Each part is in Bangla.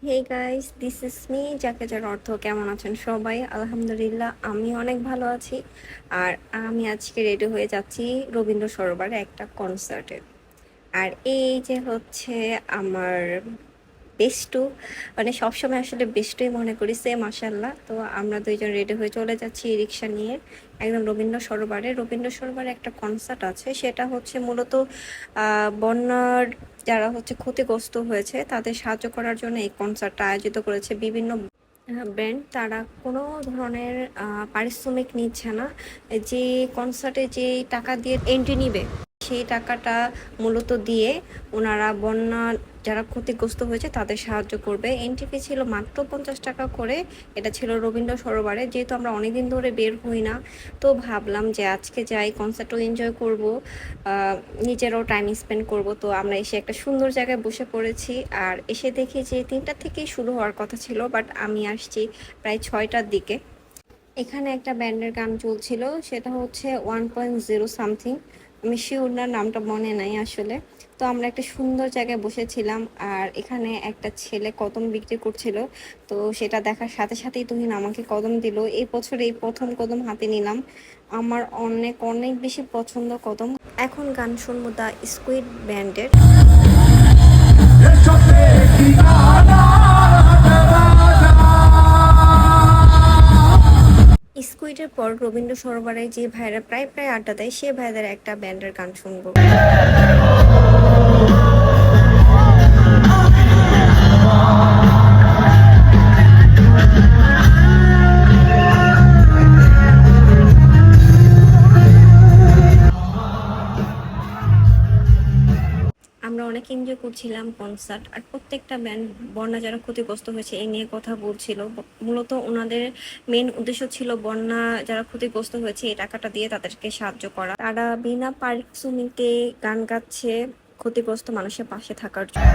Hey guys, this is me যাকে যার অর্থ। কেমন আছেন সবাই? আলহামদুলিল্লাহ, আমি অনেক ভালো আছি। আর আমি আজকে রেডি হয়ে যাচ্ছি রবীন্দ্র সরোবরে একটা কনসার্টে। আর এই যে হচ্ছে আমার বেস্টু, মানে সবসময় আসলে বেস্টুই মনে করি, সে মাসাল্লাহ। তো আমরা দুইজন রেডি হয়ে চলে যাচ্ছি রিক্সা নিয়ে একদম রবীন্দ্র সরোবরে। রবীন্দ্র সরোবরে একটা কনসার্ট আছে, সেটা হচ্ছে মূলত বন্যার যারা হচ্ছে ক্ষতিগ্রস্ত হয়েছে তাদের সাহায্য করার জন্য এই কনসার্টটা আয়োজিত করেছে বিভিন্ন ব্যান্ড। তারা কোনো ধরনের পারিশ্রমিক নিচ্ছে না। যে কনসার্টে যে টাকা দিয়ে এন্ট্রি নিবে সেই টাকাটা মূলত দিয়ে ওনারা বন্যা যারা ক্ষতিগ্রস্ত হয়েছে তাদের সাহায্য করবে। এন্ট্রি ফি ছিল মাত্র 50 টাকা করে। এটা ছিল রবীন্দ্র সরোবরে। যেহেতু আমরা অনেকদিন ধরে বের হই না, তো ভাবলাম যে আজকে যাই, কনসার্টও এনজয় করব, নিজেরাও টাইম স্পেন্ড করব। তো আমরা এসে একটা সুন্দর জায়গায় বসে পড়েছি। আর এসে দেখি যে 3টা থেকেই শুরু হওয়ার কথা ছিল, বাট আমি আসছি প্রায় 6টার দিকে। এখানে একটা ব্যান্ডের গান চলছিল, সেটা হচ্ছে 1.0 সামথিং। আমি শিওর না, নামটা মনে নাই আসলে। তো আমরা একটা সুন্দর জায়গায় বসেছিলাম, আর এখানে একটা ছেলে কদম বিক্রি করছিল। তো সেটা দেখার সাথে সাথেই তুহিন আমাকে কদম দিল। এই বছর এই প্রথম কদম হাতে নিলাম। আমার অনেক অনেক বেশি পছন্দ কদম। এখন গান শুনবো দ্য স্কুইড ব্যান্ডের। স্কুইডের পর রবীন্দ্র সরোবরে যে ভাইরা প্রায় প্রায় আড্ডা দেয়, সে ভাইদের একটা ব্যান্ডের গান শুনবো। আমরা অনেক এনজয় করছিলাম কনসার্ট। আর প্রত্যেকটা ব্যান্ড বন্যা যারা ক্ষতিগ্রস্ত হয়েছে এই নিয়ে কথা বলছিল। মূলত ওনাদের মেন উদ্দেশ্য ছিল বন্যা যারা ক্ষতিগ্রস্ত হয়েছে এই টাকাটা দিয়ে তাদেরকে সাহায্য করা। তারা বিনা পারিশ্রমিকে গান গাচ্ছে ক্ষতিগ্রস্ত মানুষের পাশে থাকার জন্য।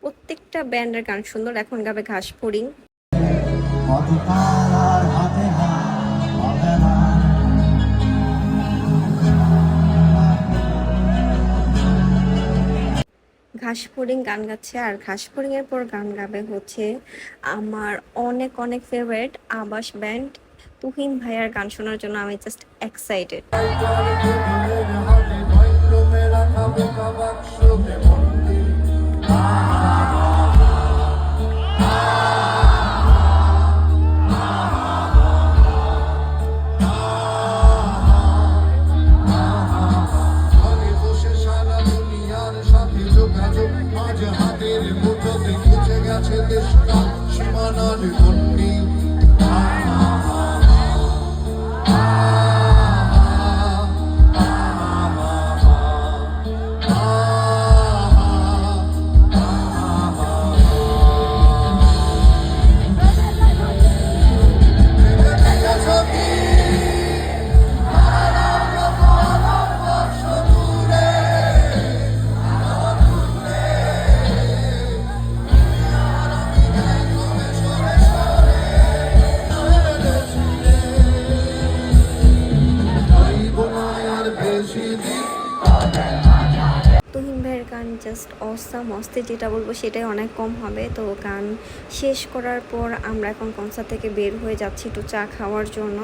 প্রত্যেকটা ব্যান্ডের গান সুন্দর। এখন গাবে ঘাসফড়িং। ঘাসফড়িং গান গাচ্ছে, আর ঘাসফড়িং এর পর গান গাবে হচ্ছে আমার অনেক অনেক ফেভারিট আবাস ব্যান্ড। তুহিন ভাইয়ার গান শোনার জন্য আমি জাস্ট এক্সাইটেড। সীমানার গন্ডি তুহিন ভাইয়ের গান জাস্ট অসাম, অস্থি, যেটা বলবো সেটাই অনেক কম হবে। তো গান শেষ করার পর আমরা এখন কনসার্ট থেকে বের হয়ে যাচ্ছি একটু চা খাওয়ার জন্য।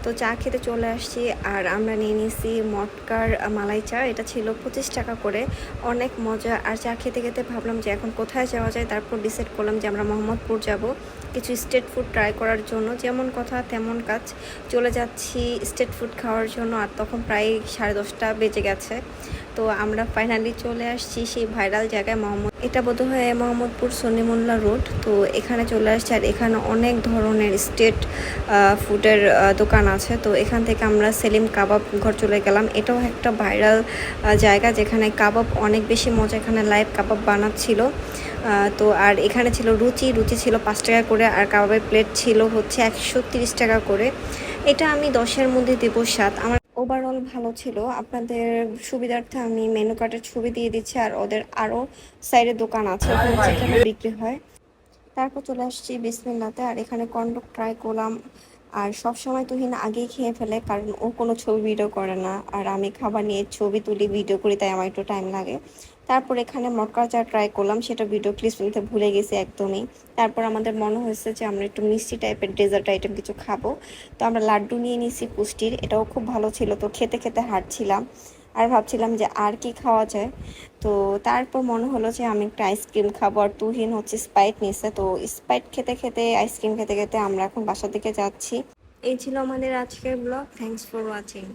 তো চা খেতে চলে আসছি, আর আমরা নিয়ে নিয়েছি মটকার মালাই চা। এটা ছিল 25 টাকা করে, অনেক মজা। আর চা খেতে খেতে ভাবলাম যে এখন কোথায় যাওয়া যায়। তারপর ডিসাইড করলাম যে আমরা মোহাম্মদপুর যাব কিছু স্ট্রিট ফুড ট্রাই করার জন্য। যেমন কথা তেমন কাজ, চলে যাচ্ছি স্ট্রিট ফুড খাওয়ার জন্য। আর তখন প্রায় 10:30 বেজে গেছে। তো আমরা ফাইনালি চলে আসছি সেই ভাইরাল জায়গায় এটা বোধহয় মোহাম্মদপুর সনিমুল্লাহ রোড। তো এখানে চলে আসছি, আর এখানে অনেক ধরনের স্ট্রিট ফুডের দোকান আছে। তো এখান থেকে আমরা সেলিম কাবাব ঘর চলে গেলাম। এটাও একটা ভাইরাল জায়গা যেখানে কাবাব অনেক বেশি মজা। এখানে লাইভ কাবাব বানাচ্ছিল। তো আর এখানে ছিল রুচি ছিল 5 টাকা করে, আর কাবাবের প্লেট ছিল হচ্ছে 130 টাকা করে। এটা আমি 10-এর মধ্যে দেবো 7। আমার ওভারঅল ভালো ছিল। আপনাদের সুবিধার্থে আমি মেনু কার্ডের ছবি দিয়ে দিচ্ছি। আর ওদের আরও সাইডে দোকান আছে, ওখানে চিকেনও বিক্রি হয়। তারপর চলে আসছি বিসমিল্লাতে, আর এখানে কর্নডগ ট্রাই করলাম। আর সব সময় তুহিন আগেই খেয়ে ফেলে, কারণ ও কোনো ছবি ভিডিও করে না, আর আমি খাবার নিয়ে ছবি তুলি ভিডিও করি, তাই আমার একটু টাইম লাগে। তারপর এখানে মটকা চা ট্রাই করলাম, সেটা ভিডিও ক্লিপ নিতে ভুলে গেছি একদমই। তারপর আমাদের মনে হয়েছে যে আমরা একটু মিষ্টি টাইপের ডেজার্ট আইটেম কিছু খাবো, তো আমরা লাড্ডু নিয়ে নিয়েছি পুষ্টির, এটাও খুব ভালো ছিল। তো খেতে খেতে হাঁটছিলাম আর ভাবছিলাম যে আর কি খাওয়া যায়। তো তারপর মনে হলো যে আমি একটা আইসক্রিম খাবো, আর তুহিন হচ্ছে স্প্রাইট নিছে। তো স্প্রাইট খেতে খেতে আইসক্রিম খেতে খেতে আমরা এখন বাসার দিকে যাচ্ছি। এই ছিল আমাদের আজকের ব্লগ। Thanks for watching.